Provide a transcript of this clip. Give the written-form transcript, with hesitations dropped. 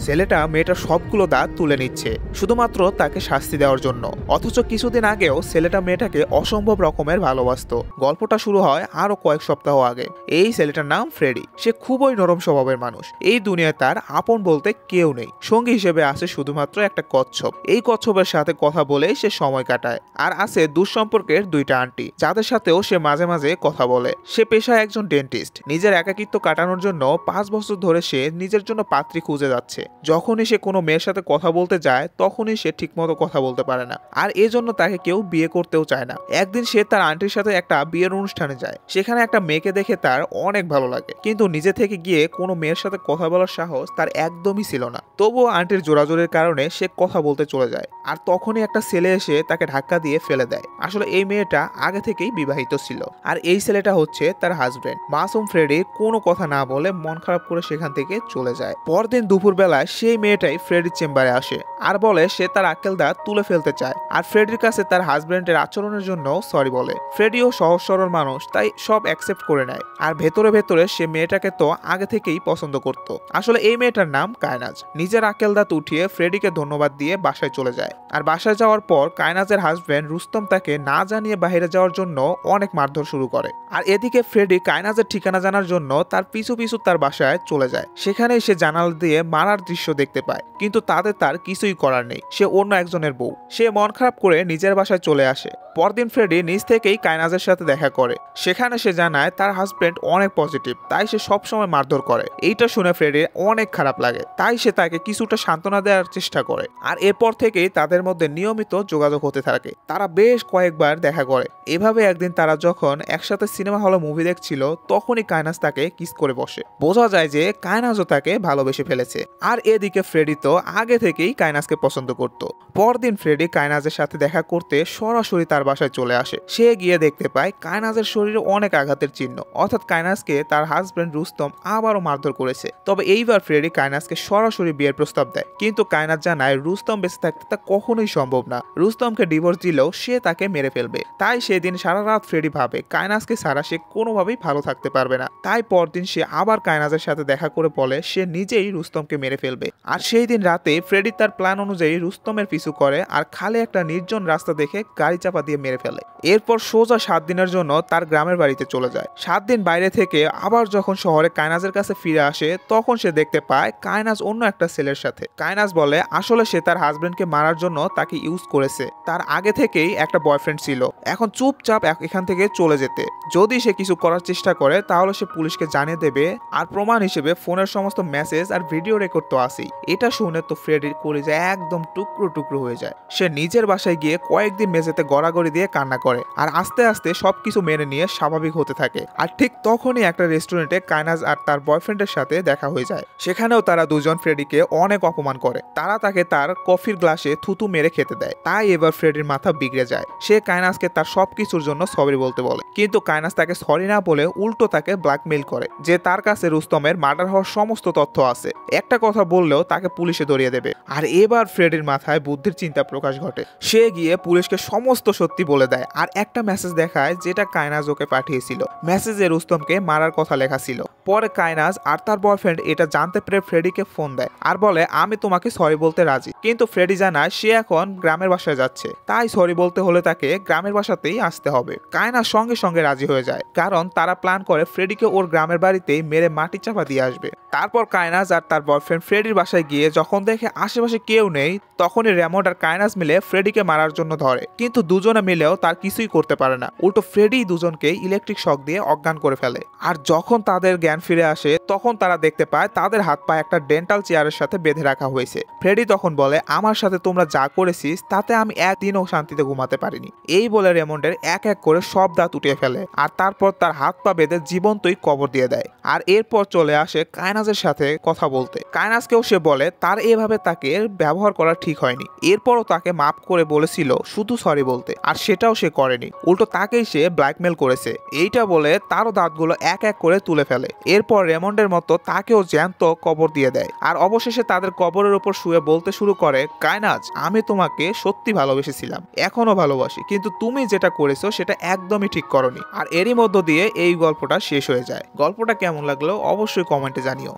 ছেলেটা মেয়েটার সবগুলো দাঁত তুলে নিচ্ছে শুধুমাত্র তাকে শাস্তি দেওয়ার জন্য। অথচ কিছুদিন আগেও ছেলেটা মেয়েটাকে অসম্ভব রকমের ভালোবাসতো। গল্পটা শুরু হয় আরো কয়েক সপ্তাহ আগে। এই ছেলেটার নাম ফ্রেডি। সে খুবই নরম স্বভাবের মানুষ। এই দুনিয়ায় তার আপন বলতে কেউ নেই। সঙ্গী হিসেবে আছে শুধুমাত্র একটা কচ্ছপ। এই কচ্ছপের সাথে কথা বলে সে সময় কাটায়। আর আছে দুঃসম্পর্কের দুইটা আন্টি, যাদের সাথেও সে মাঝে মাঝে কথা বলে। সে পেশায় একজন ডেন্টিস্ট। নিজের একাকিত্ব কাটানোর জন্য 5 বছর ধরে সে নিজের জন্য পাত্রী খুঁজে যাচ্ছে। যখনই সে কোনো মেয়ের সাথে কথা বলতে যায় তখনই সে ঠিকমতো কথা বলতে পারে না, আর এজন্য তাকে কেউ বিয়ে করতেও চায় না। একদিন সে তার আন্টির সাথে একটা বিয়ের অনুষ্ঠানে যায়। সেখানে একটা মেয়েকে দেখে তার অনেক ভালো লাগে, কিন্তু নিজে থেকে গিয়ে কোনো মেয়ের সাথে কথা বলার সাহস তার একদমই ছিল না। তবুও আন্টির জোরাজোরের কারণে সে কথা বলতে চলে যায়। আর তখনই একটা ছেলে এসে তাকে ধাক্কা দিয়ে ফেলে দেয়। আসলে এই মেয়েটা আগে থেকেই বিবাহিত ছিল, আর এই ছেলেটা হচ্ছে তার হাজবেন্ড। মাসুম ফ্রেডি কোনো কথা না বলে মন খারাপ করে সেখান থেকে চলে যায়। পরদিন দুপুরবেলায় সেই মেয়েটাই ফ্রেডির চেম্বারে আসে আর বলে সে তার আক্কেল দাঁত তুলে ফেলতে চায়, আর ফ্রেডির কাছে তার হাজবেন্ডের আচরণের জন্য সরি বলে। ফ্রেডিও সহজ সরল মানুষ, তাই সব অ্যাকসেপ্ট করে নেয়। আর ভেতরে ভেতরে সে মেয়েটাকে তো আগে থেকেই পছন্দ করত। আসলে এই মেয়েটার নাম কায়নাজ। নিজের আক্কেল দাঁত উঠিয়ে ফ্রেডিকে ধন্যবাদ দিয়ে বাসায় চলে যায়। আর বাসায় যাওয়ার পর কায়নাজের হাজবেন্ড রুস্তম তাকে না জানিয়ে বাইরে যাওয়ার জন্য অনেক মারধর শুরু করে। আর এদিকে ফ্রেডি কায়নাজের ঠিকানা জানার জন্য তার পিছু পিছু তার বাসায় চলে যায়। সেখানেই সে জানালা দিয়ে মারার দৃশ্য দেখতে পায়, কিন্তু তাতে তার কিছুই করার নেই। সে অন্য একজনের বউ। সে মন খারাপ করে নিজের বাসায় চলে আসে। পরদিন ফ্রেডি নিজ থেকেই কায়নাজের সাথে দেখা করে। সেখানে সে জানায় তার হাজবেন্ড অনেক পজিটিভ, তাই সে সবসময় মারধর করে। এইটা শুনে ফ্রেডির অনেক খারাপ লাগে, তাই সে তাকে কিছুটা সান্ত্বনা দেওয়ার চেষ্টা করে। আর এরপর থেকেই তাদের মধ্যে নিয়মিত যোগাযোগ হতে থাকে। তারা বেশ কয়েকবার দেখা করে। এভাবে একদিন তারা যখন একসাথে সিনেমা হলে মুভি দেখছিল তখনই কায়নাজ তাকে কিস করে বসে। বোঝা যায় যে কায়নাজও তাকে ভালোবেসে ফেলেছে। আর এদিকে ফ্রেডি তো আগে থেকেই কায়নাজকে পছন্দ করত। পরদিন ফ্রেডি কায়নাজের সাথে দেখা করতে সরাসরি তার বাসায় চলে আসে। সে গিয়ে দেখতে পায় কায়নাজের শরীরে অনেক আঘাতের চিহ্ন, অর্থাৎ কায়নাজকে তার হাজবেন্ড রুস্তম আবারও মারধর করেছে। তবে এইবার ফ্রেডি কায়নাজকে সরাসরি বিয়ের প্রস্তাব দেয়, কিন্তু কায়নাজ জানায় রুস্তম বেঁচে থাকতে তা কখনোই সম্ভব না। রুস্তমকে ডিভোর্স দিলেও সে তাকে মেরে ফেলবে। তাই সেদিন সারা রাত ফ্রেডি ভাবে কায়নাজকে ছাড়া সে কোনোভাবেই ভালো থাকতে পারবে না। তাই পরদিন সে আবার কায়নাজের সাথে দেখা করে বলে সে নিজেই রুস্তমকে মেরে ফেলবে। আর সেই দিন রাতে ফ্রেডি তার প্ল্যান অনুযায়ী রুস্তমের পিছু করে আর খালে একটা নির্জন রাস্তা দেখে গাড়ি চাপা দিয়ে মেরে ফেলে। এরপর সোজা 7 দিনের জন্য তার গ্রামের বাড়িতে চলে যায়। 7 দিন বাইরে থেকে আবার যখন শহরে কায়নাজের কাছে ফিরে আসে তখন সে দেখতে পায় কায়নাজ অন্য একটা ছেলের সাথে। কায়নাজ বলে আসলে সে তার হাজবেন্ডকে মারার জন্য তাকে ইউজ করেছে। তার আগে থেকেই একটা বয়ফ্রেন্ড ছিল। এখন চুপচাপ এখান থেকে চলে যেতে। যদি সে কিছু করার চেষ্টা করে তাহলে সে পুলিশকে জানিয়ে দেবে। আর প্রমাণ হিসেবে ফোনের সমস্ত মেসেজ আর ভিডিও রেকর্ড তো আছেই। এটা শুনে তো ফ্রেডির কলিজা একদম টুকরো টুকরো হয়ে যায়। সে নিজের বাসায় গিয়ে কয়েকদিন মেঝেতে গড়াগড়ি দিয়ে কান্না করে আর আস্তে আস্তে সবকিছু মেনে নিয়ে স্বাভাবিক হতে থাকে। আর ঠিক তখনই একটা রেস্টুরেন্টে কায়নাজ আর তার বয়ফ্রেন্ডের সাথে দেখা হয়ে যায়। সেখানেও তারা দুজন ফ্রেডিকে অনেক অপমান করে। তারা তাকে তার কফির গ্লাসে থুতু মেরে খেতে দেয়। তাই এবার ফ্রেডির মাথা বিগড়ে যায়। সে কায়নাজকে তার সবকিছুর জন্য সরি বলতে বলে, কিন্তু কায়নাজ তাকে সরি না বলে উল্টো তাকে ব্ল্যাকমেইল করে যে তার কাছে রুস্তমের মার্ডার হওয়ার সমস্ত তথ্য আছে। একটা কথা বললেও তাকে পুলিশে ধরিয়ে দেবে। আর এবার ফ্রেডির মাথায় বুদ্ধির চিন্তা প্রকাশ ঘটে। সে গিয়ে পুলিশকে সমস্ত সত্যি বলে দেয় আর একটা মেসেজ দেখায় যেটা কায়নাজ ওকে পাঠিয়েছিল। মেসেজে রুস্তমকে মারার কথা লেখা ছিল। পরে কায়নাজ আর তার বয়ফ্রেন্ড এটা জানতে পেরে ফ্রেডিকে ফোন দেয় আর বলে আমি তোমাকে সরি বলতে রাজি। কিন্তু ফ্রেডি জানায় সে এখন গ্রামের বাসায় যাচ্ছে, তাই সরি বলতে হলে তাকে গ্রামের বাসাতেই আসতে হবে। কায়নাজ সঙ্গে সঙ্গে রাজি হয়ে যায়, কারণ তারা প্ল্যান করে ফ্রেডিকে ওর গ্রামের বাড়িতেই মেরে মাটি চাপা দিয়ে আসবে। তারপর কায়নাজ আর তার বয়ফ্রেন্ড ফ্রেডির বাসায় গিয়ে যখন দেখে আশেপাশে কেউ নেই তখনই রেমন্ড আর কায়নাজ মিলে ফ্রেডিকে মারার জন্য ধরে, কিন্তু দুজনে মিলেও তার কিছুই করতে পারে না। উল্টো ফ্রেডি দুজনকে ইলেকট্রিক শক দিয়ে অজ্ঞান করে ফেলে। আর যখন তাদের জ্ঞান ফিরে আসে তখন তারা দেখতে পায় তাদের হাত পা একটা ডেন্টাল চেয়ারের সাথে বেঁধে রাখা হয়েছে। ফ্রেডি তখন বলে আমার সাথে তোমরা যা করেছিস তাতে আমি একদিনও শান্তিতে ঘুমাতে পারিনি। এই বলে রেমন্ডের এক এক করে সব দাঁত উঠিয়ে ফেলে আর তারপর তার হাত পা বেঁধে জীবন্তই কবর দিয়ে দেয়। আর এরপর চলে আসে কায়নাজের সাথে কথা বলতে। কায়নাজকেও সে বলে তার এভাবে তাকে ব্যবহার করা ঠিক হয়নি। এরপরও তাকে মাফ করে বলেছিল শুধু সরি বলতে, আর সেটাও সে করেনি। উল্টো তাকেই সে ব্ল্যাকমেল করেছে। এইটা বলে তারও দাঁতগুলো এক এক করে তুলে ফেলে। এরপর রেমন্ডের মতো তাকেও জ্যান্ত কবর দিয়ে দেয়। আর অবশেষে তাদের কবরের উপর শুয়ে বলতে শুরু করে কায়নাজ আমি তোমাকে সত্যি ভালোবেসেছিলাম, এখনো ভালোবাসি, কিন্তু তুমি যেটা করেছো সেটা একদমই ঠিক করনি। আর এরই মধ্য দিয়ে এই গল্পটা শেষ হয়ে যায়। গল্পটা কেমন লাগলো অবশ্যই কমেন্টে জানিও।